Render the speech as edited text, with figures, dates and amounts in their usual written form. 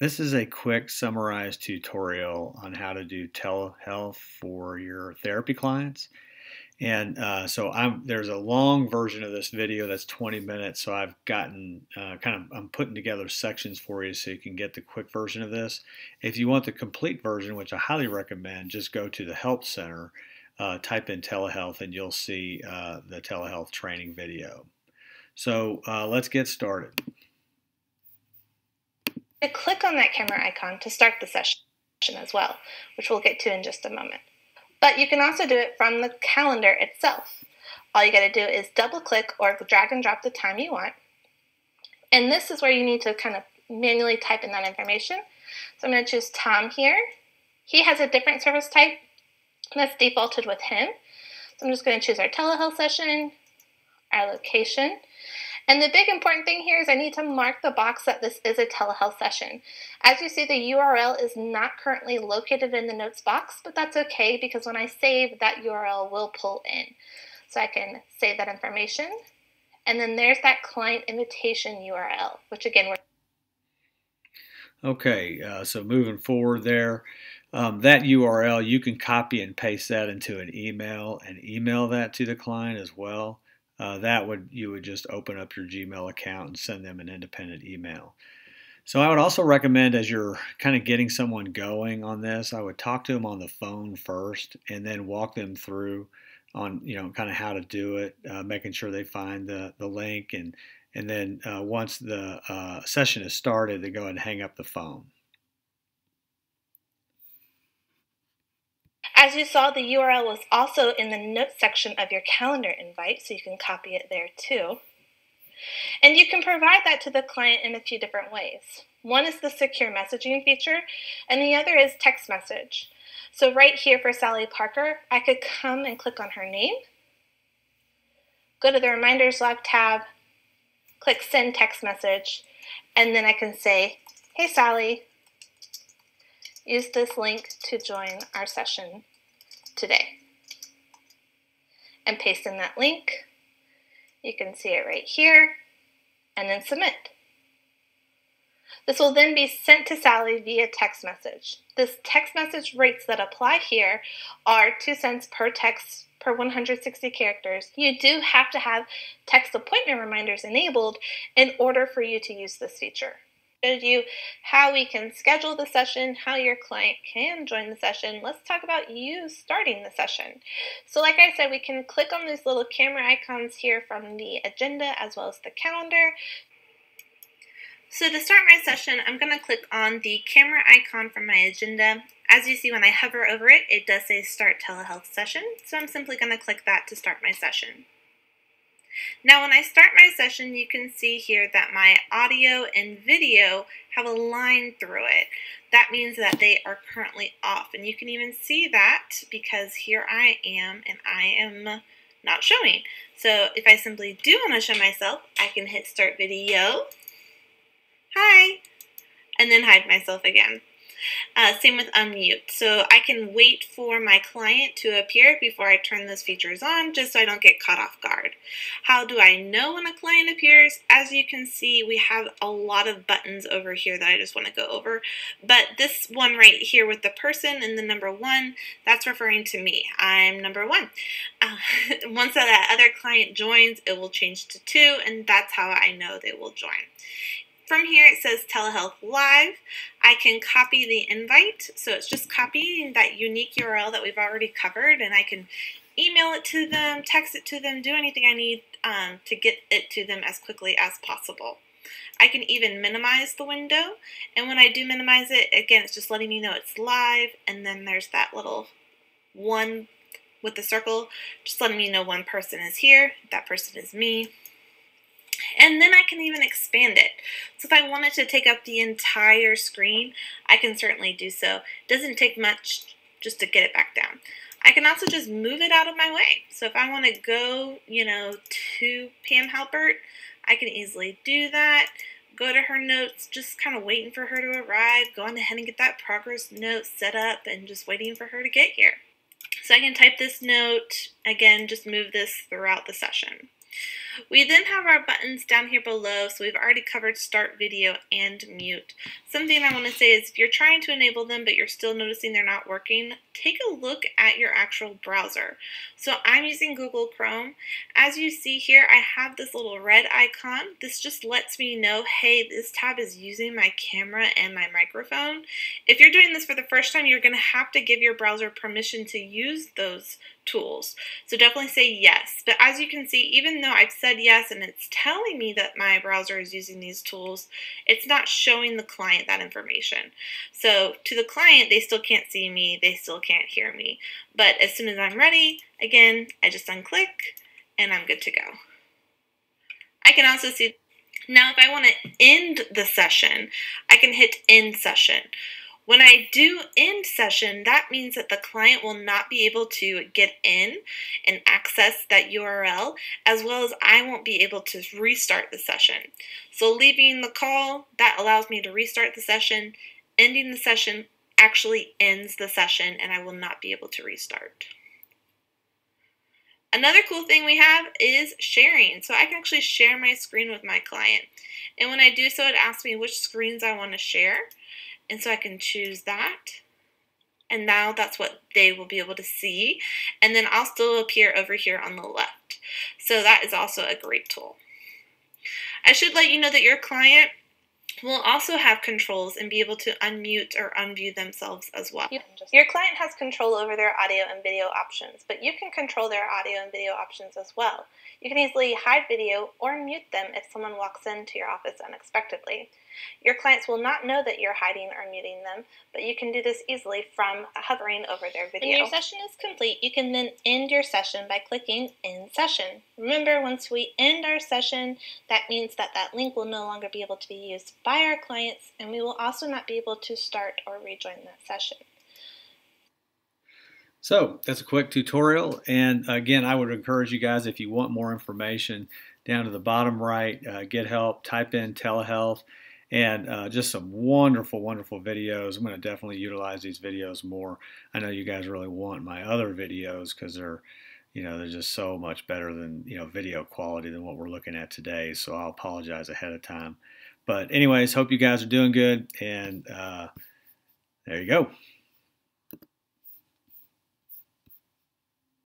This is a quick summarized tutorial on how to do telehealth for your therapy clients. And there's a long version of this video that's 20 minutes. So I've gotten I'm putting together sections for you so you can get the quick version of this. If you want the complete version, which I highly recommend, just go to the Help Center, type in telehealth, and you'll see the telehealth training video. So let's get started. Click on that camera icon to start the session as well, which we'll get to in just a moment. But you can also do it from the calendar itself. All you got to do is double click or drag and drop the time you want. And this is where you need to kind of manually type in that information. So I'm going to choose Tom here. He has a different service type that's defaulted with him. So I'm just going to choose our telehealth session, our location. And the big important thing here is I need to mark the box that this is a telehealth session. As you see, the URL is not currently located in the notes box, but that's okay because when I save, that URL will pull in. So I can save that information. And then there's that client invitation URL, which again, Okay, so moving forward there, that URL, you can copy and paste that into an email and email that to the client as well. You would just open up your Gmail account and send them an independent email. So I would also recommend, as you're kind of getting someone going on this, I would talk to them on the phone first and then walk them through on, kind of how to do it, making sure they find the link, and then once the session is started, they go ahead and hang up the phone. as you saw, the URL was also in the notes section of your calendar invite, so you can copy it there too. And you can provide that to the client in a few different ways. One is the secure messaging feature, and the other is text message. So right here for Sally Parker, I could come and click on her name, go to the Reminders log tab, click Send Text Message, and then I can say, hey Sally, use this link to join our session today. And paste in that link. You can see it right here, and then submit. This will then be sent to Sally via text message. This text message rates that apply here are 2 cents per text per 160 characters. You do have to have text appointment reminders enabled in order for you to use this feature. Showed you how we can schedule the session, how your client can join the session. Let's talk about you starting the session. So like I said, we can click on these little camera icons here from the agenda as well as the calendar. So to start my session, I'm going to click on the camera icon from my agenda. As you see, when I hover over it, it does say Start Telehealth Session. So I'm simply going to click that to start my session. Now when I start my session, you can see here that my audio and video have a line through it. That means that they are currently off, and you can even see that because here I am and I am not showing. So if I simply do want to show myself, I can hit Start Video, hi, and then hide myself again. Same with unmute. So I can wait for my client to appear before I turn those features on, just so I don't get caught off guard. How do I know when a client appears? As you can see, we have a lot of buttons over here that I just want to go over. But this one right here with the person and the number 1, that's referring to me. I'm number 1. Once that other client joins, it will change to 2, and that's how I know they will join. From here it says Telehealth Live. I can copy the invite, so it's just copying that unique URL that we've already covered, and I can email it to them, text it to them, do anything I need to get it to them as quickly as possible. I can even minimize the window, and when I do minimize it, again, it's just letting me know it's live, and then there's that little 1 with the circle, just letting me know one person is here. That person is me. And then I can even expand it. So if I wanted to take up the entire screen, I can certainly do so. It doesn't take much just to get it back down. I can also just move it out of my way. So if I want to go, to Pam Halpert, I can easily do that. Go to her notes, just kind of waiting for her to arrive, go on ahead and get that progress note set up and just waiting for her to get here. So I can type this note, again, just move this throughout the session. We then have our buttons down here below, so we've already covered start video and mute. Something I want to say is if you're trying to enable them but you're still noticing they're not working, take a look at your actual browser. So I'm using Google Chrome. As you see here, I have this little red icon. This just lets me know, hey, this tab is using my camera and my microphone. If you're doing this for the first time, you're going to have to give your browser permission to use those tools. So definitely say yes. But as you can see, even though I've said yes and it's telling me that my browser is using these tools, it's not showing the client that information. So to the client, they still can't see me, they still can't hear me. But as soon as I'm ready, again, I just unclick and I'm good to go. I can also see now if I want to end the session, I can hit end session. When I do end session, that means that the client will not be able to get in and access that URL, as well as I won't be able to restart the session. So leaving the call, that allows me to restart the session. Ending the session actually ends the session and I will not be able to restart. Another cool thing we have is sharing. So I can actually share my screen with my client. And when I do so, it asks me which screens I want to share. And so I can choose that. And now that's what they will be able to see. And then I'll still appear over here on the left. So that is also a great tool. I should let you know that your client will also have controls and be able to unmute or unmute themselves as well. Your client has control over their audio and video options, but you can control their audio and video options as well. You can easily hide video or mute them if someone walks into your office unexpectedly. Your clients will not know that you're hiding or muting them, but you can do this easily from hovering over their video. When your session is complete, you can then end your session by clicking End Session. Remember, once we end our session, that means that that link will no longer be able to be used by our clients, and we will also not be able to start or rejoin that session. So that's a quick tutorial, and again, I would encourage you guys, if you want more information, down to the bottom right, get help, type in telehealth, and just some wonderful, wonderful videos. I'm going to definitely utilize these videos more. I know you guys really want my other videos because they're just so much better than, video quality than what we're looking at today. So I'll apologize ahead of time. But anyways, hope you guys are doing good, and there you go.